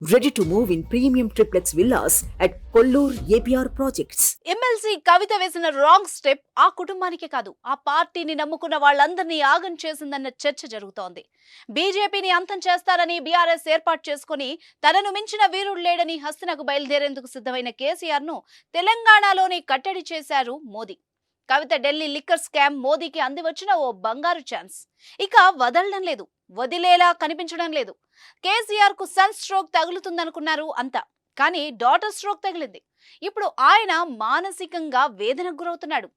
Ready to move in premium triplex villas at Kollur APR Projects. MLC Kavitha వేసిన wrong step ఆ కుటుంబానికే కాదు, ఆ పార్టీని నమ్ముకున్న వాళ్ళందరినీ ఆగం చేసిందన్న చర్చ జరుగుతోంది. బీజేపీని అంతం చేస్తారని బీఆర్ఎస్ ఏర్పాటు చేసుకుని తనను మించిన వీరుడు లేడని హస్తినకు బయలుదేరేందుకు సిద్ధమైన కేసీఆర్ ను తెలంగాణలోనే కట్టడి చేశారు మోదీ. కవిత ఢిల్లీ లిక్కర్ స్కామ్ మోదీకి అంది వచ్చిన ఓ బంగారు ఛాన్స్. ఇక వదలడం లేదు, వదిలేలా కనిపించడం లేదు. కేసీఆర్ కు సన్ స్ట్రోక్ తగులుతుందనుకున్నారు అంతా, కానీ డాటర్ స్ట్రోక్ తగిలింది. ఇప్పుడు ఆయన మానసికంగా వేదనకు గురవుతున్నాడు.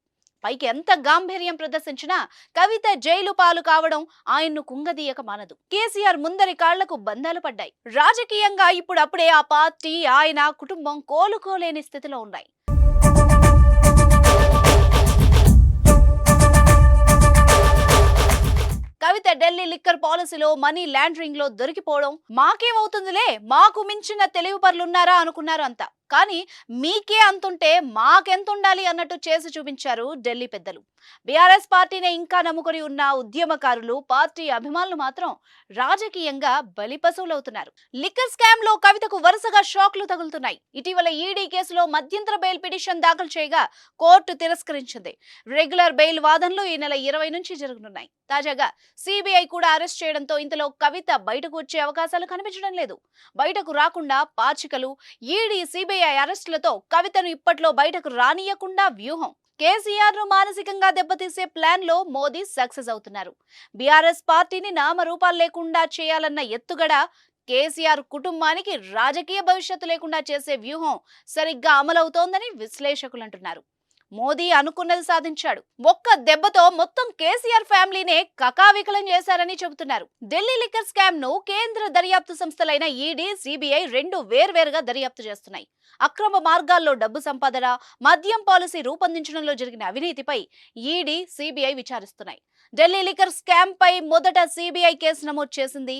పైకి ఎంత గాంభీర్యం ప్రదర్శించినా కవిత జైలు పాలు కావడం ఆయన్ను కుంగదీయక మానదు. కేసీఆర్ ముందరి కాళ్లకు బంధాలు పడ్డాయి. రాజకీయంగా ఇప్పుడప్పుడే ఆ పార్టీ, ఆయన కుటుంబం కోలుకోలేని స్థితిలో ఉన్నాయి. కవిత ఢిల్లీ లిక్కర్ పాలసీలో మనీ లాండరింగ్ లో దొరికిపోవడం మాకేమవుతుందిలే, మాకు మించిన తెలివి పరులున్నారా అనుకున్నారు అంతా. కానీ మీకే అంతుంటే మాకెంతుండాలి అన్నట్టు చేసి చూపించారు ఢిల్లీ పెద్దలు. బీఆర్ఎస్ పార్టీనే ఇంకా నమ్ముకొని ఉన్న ఉద్యమకారులు, పార్టీ అభిమానులు మాత్రం రాజకీయంగా బలిపశువులవుతున్నారు. లిక్కర్ స్కామ్ లో కవితకు వరుసగా షాక్లు తగులుతున్నాయి. ఇటీవల ఈడీ కేసులో మధ్యంతర బెయిల్ పిటిషన్ దాఖలు చేయగా కోర్టు తిరస్కరించింది. రెగ్యులర్ బెయిల్ వాదనలు ఈ నెల 20 నుంచి జరగనున్నాయి. తాజాగా సిబిఐ కూడా అరెస్ట్ చేయడంతో ఇంతలో కవిత బయటకు వచ్చే అవకాశాలు కనిపించడం లేదు. బయటకు రాకుండా పాచికలు, ఈడీ, సిబిఐ అరెస్టులతో కవితను ఇప్పట్లో బయటకు రానియకుండా వ్యూహం. కేసీఆర్ ను మానసికంగా దెబ్బతీసే ప్లాన్ లో మోదీ సక్సెస్ అవుతున్నారు. బీఆర్ఎస్ పార్టీని నామరూపాలు లేకుండా చేయాలన్న ఎత్తుగడ, కేసీఆర్ కుటుంబానికి రాజకీయ భవిష్యత్తు లేకుండా చేసే వ్యూహం సరిగ్గా అమలవుతోందని విశ్లేషకులు అంటున్నారు. మోదీ అనుకున్నది సాధించాడు. ఒక్క దెబ్బతో మొత్తం కేసీఆర్ ఫ్యామిలీనే కకావికలం చేశారని చెబుతున్నారు. ఢిల్లీ లిక్కర్ స్కామ్ ను కేంద్ర దర్యాప్తు సంస్థలైన ఈడీ, సిబిఐ రెండు వేర్వేరుగా దర్యాప్తు చేస్తున్నాయి. అక్రమ మార్గాల్లో డబ్బు సంపాదన, మద్యం పాలసీ రూపొందించడంలో జరిగిన అవినీతిపై ఈడీ, సిబిఐ విచారిస్తున్నాయి. ఢిల్లీ లిక్కర్ స్కామ్ పై మొదట సిబిఐ కేసు నమోదు చేసింది.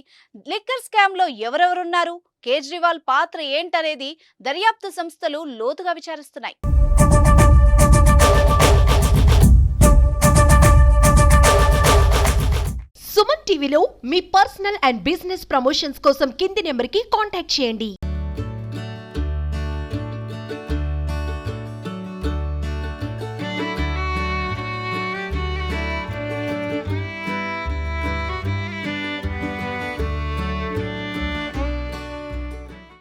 లిక్కర్ స్కామ్ లో ఎవరెవరున్నారు, కేజ్రీవాల్ పాత్ర ఏంటనేది దర్యాప్తు సంస్థలు లోతుగా విచారిస్తున్నాయి. సుమన్ టీవీలో మీ పర్సనల్ అండ్ బిజినెస్ ప్రమోషన్స్ కోసం కింది నెంబర్కి కాంటాక్ట్ చేయండి.